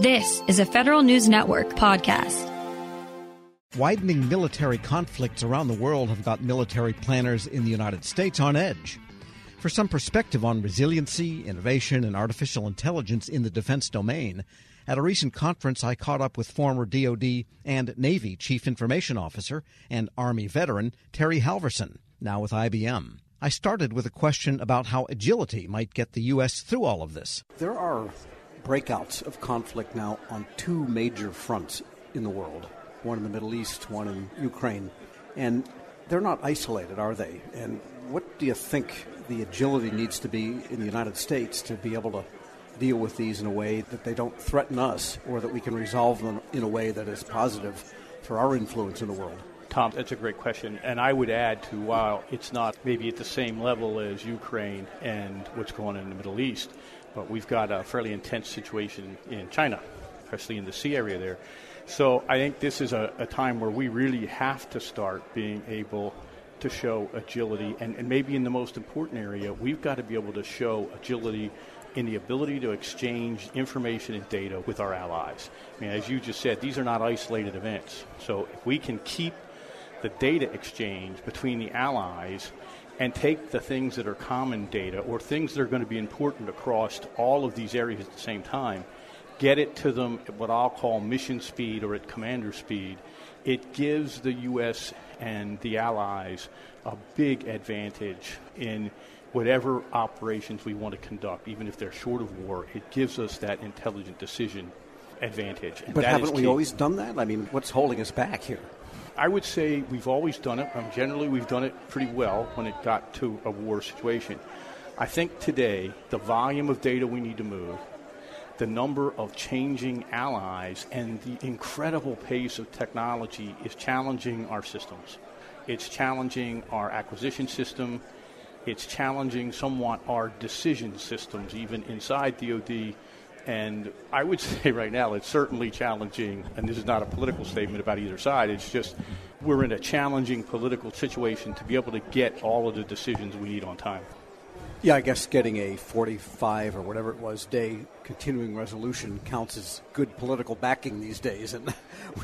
This is a Federal News Network podcast. Widening military conflicts around the world have got military planners in the United States on edge. For some perspective on resiliency, innovation, and artificial intelligence in the defense domain, at a recent conference I caught up with former DoD and Navy Chief Information Officer and Army veteran Terry Halvorsen, now with IBM. I started with a question about how agility might get the U.S. through all of this. There are breakouts of conflict now on two major fronts in the world, one in the Middle East, one in Ukraine, and they're not isolated, are they? And what do you think the agility needs to be in the United States to be able to deal with these in a way that they don't threaten us, or that we can resolve them in a way that is positive for our influence in the world? Tom, that's a great question. And I would add to, while it's not maybe at the same level as Ukraine and what's going on in the Middle East, but we've got a fairly intense situation in China, especially in the sea area there. So I think this is a time where we really have to start being able to show agility. And maybe in the most important area, we've got to be able to show agility in the ability to exchange information and data with our allies. I mean, as you just said, these are not isolated events. So if we can keep the data exchange between the allies and take the things that are common data or things that are going to be important across all of these areas at the same time, get it to them at what I'll call mission speed or at commander speed, it gives the U.S. and the allies a big advantage in whatever operations we want to conduct, even if they're short of war. It gives us that intelligent decision advantage. And but haven't we always done that? I mean, what's holding us back here? I would say we've always done it. Generally, we've done it pretty well when it got to a war situation. I think today, the volume of data we need to move, the number of changing allies, and the incredible pace of technology is challenging our systems. It's challenging our acquisition system. It's challenging somewhat our decision systems, even inside DoD. And I would say right now it's certainly challenging, and this is not a political statement about either side, it's just we're in a challenging political situation to be able to get all of the decisions we need on time. Yeah, I guess getting a 45 or whatever it was day continuing resolution counts as good political backing these days, and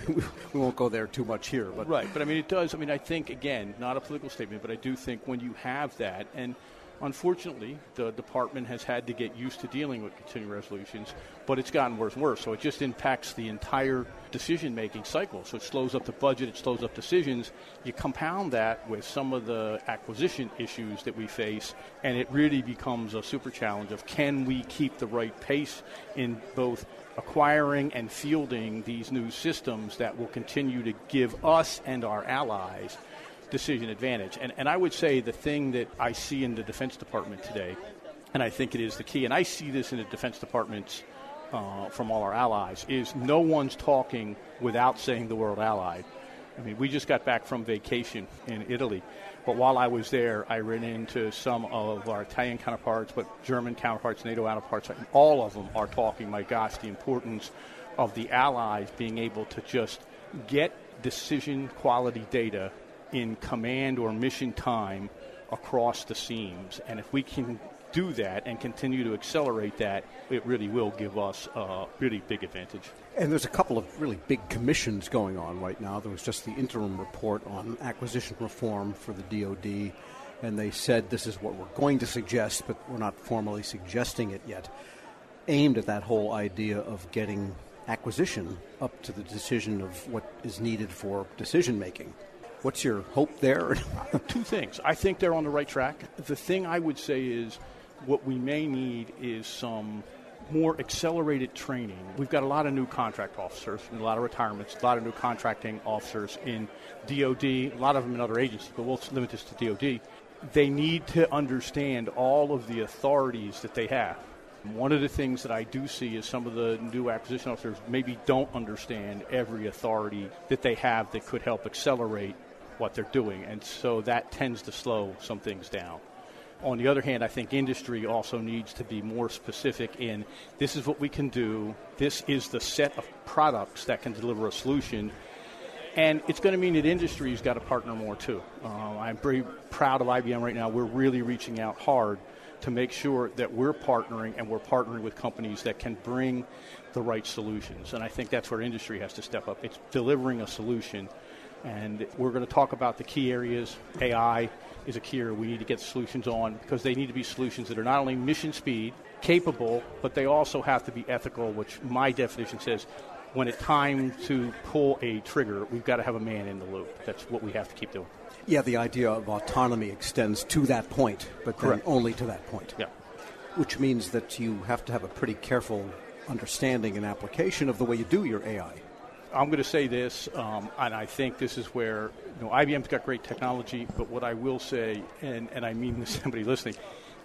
we won't go there too much here. But right, but I mean, it does. I mean, I think, again, not a political statement, but I do think when you have that, and unfortunately, the department has had to get used to dealing with continuing resolutions, but it's gotten worse and worse. So it just impacts the entire decision-making cycle. So it slows up the budget, it slows up decisions. You compound that with some of the acquisition issues that we face, and it really becomes a super challenge of can we keep the right pace in both acquiring and fielding these new systems that will continue to give us and our allies decision advantage. And I would say the thing that I see in the Defense Department today, and I think it is the key, and I see this in the Defense Departments from all our allies, is no one's talking without saying the word allied. I mean, we just got back from vacation in Italy, but while I was there, I ran into some of our Italian counterparts, but German counterparts, NATO counterparts, all of them are talking, my gosh, the importance of the allies being able to just get decision quality data in command or mission time across the seams. And if we can do that and continue to accelerate that, it really will give us a really big advantage. And there's a couple of really big commissions going on right now. There was just the interim report on acquisition reform for the DoD, and they said this is what we're going to suggest, but we're not formally suggesting it yet, aimed at that whole idea of getting acquisition up to the decision of what is needed for decision making. What's your hope there? Two things. I think they're on the right track. The thing I would say is what we may need is some more accelerated training. We've got a lot of new contract officers and a lot of retirements, a lot of new contracting officers in DoD, a lot of them in other agencies, but we'll limit this to DoD. They need to understand all of the authorities that they have. One of the things that I do see is some of the new acquisition officers maybe don't understand every authority that they have that could help accelerate what they're doing, and so that tends to slow some things down. On the other hand, I think industry also needs to be more specific in this is what we can do, this is the set of products that can deliver a solution, and it's going to mean that industry's got to partner more too. I'm very proud of IBM right now. We're really reaching out hard to make sure that we're partnering, and we're partnering with companies that can bring the right solutions. And I think that's where industry has to step up. It's delivering a solution. And we're going to talk about the key areas. AI is a key area we need to get solutions on, because they need to be solutions that are not only mission speed, capable, but they also have to be ethical, which my definition says when it's time to pull a trigger, we've got to have a man in the loop. That's what we have to keep doing. Yeah, the idea of autonomy extends to that point, but then only to that point. Yeah. Which means that you have to have a pretty careful understanding and application of the way you do your AI. I'm going to say this, and I think this is where IBM's got great technology, but what I will say, and I mean this to somebody listening,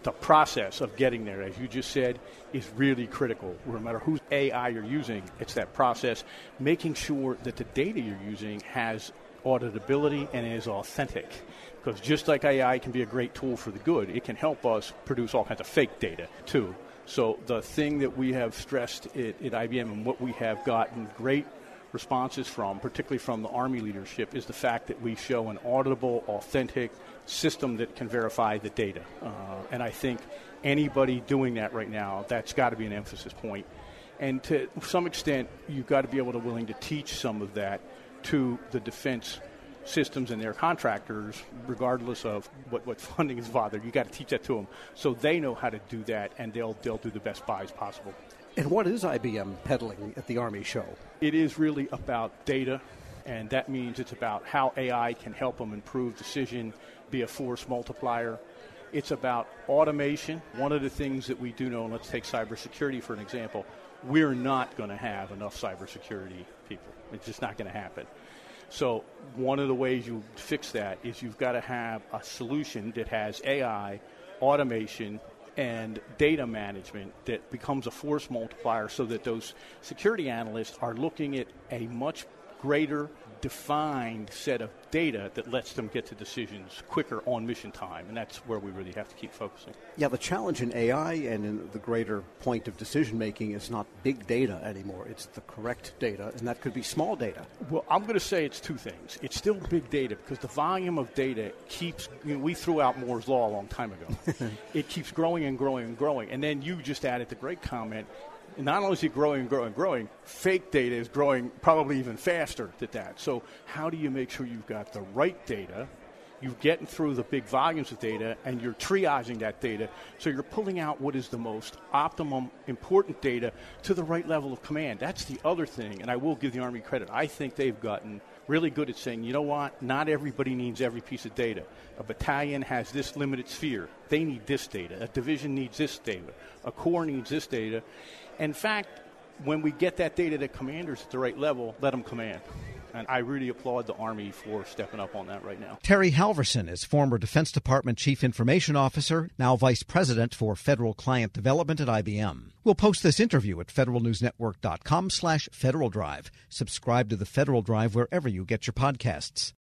the process of getting there, as you just said, is really critical. No matter whose AI you're using, it's that process, making sure that the data you're using has auditability and is authentic. Because just like AI can be a great tool for the good, it can help us produce all kinds of fake data too. So the thing that we have stressed at IBM, and what we have gotten great responses from, particularly from the Army leadership, is the fact that we show an auditable, authentic system that can verify the data. And I think anybody doing that right now, that's got to be an emphasis point. And to some extent, you've got to be able to willing to teach some of that to the defense systems and their contractors, regardless of what funding is bothered. You've got to teach that to them so they know how to do that, and they'll do the best buys possible. And what is IBM peddling at the Army show? It is really about data, and that means it's about how AI can help them improve decision, be a force multiplier. It's about automation. One of the things that we do know, and let's take cybersecurity for an example, we're not going to have enough cybersecurity people. It's just not going to happen. So one of the ways you fix that is you've got to have a solution that has AI, automation, and data management that becomes a force multiplier, so that those security analysts are looking at a much greater defined set of data that lets them get to decisions quicker on mission time. And that's where we really have to keep focusing. Yeah, the challenge in AI and in the greater point of decision making is not big data anymore. It's the correct data, and that could be small data. Well, I'm going to say it's two things. It's still big data, because the volume of data keeps, we threw out Moore's Law a long time ago. It keeps growing and growing and growing. And then you just added the great comment. Not only is it growing and growing and growing, fake data is growing probably even faster than that. So how do you make sure you've got the right data, you're getting through the big volumes of data, and you're triaging that data, so you're pulling out what is the most optimum, important data to the right level of command? That's the other thing, and I will give the Army credit. I think they've gotten really good at saying, you know what, not everybody needs every piece of data. A battalion has this limited sphere. They need this data. A division needs this data. A corps needs this data. In fact, when we get that data to commanders at the right level, let them command. And I really applaud the Army for stepping up on that right now. Terry Halvorsen is former Defense Department Chief Information Officer, now Vice President for Federal Client Development at IBM. We'll post this interview at federalnewsnetwork.com/Federal Drive. Subscribe to the Federal Drive wherever you get your podcasts.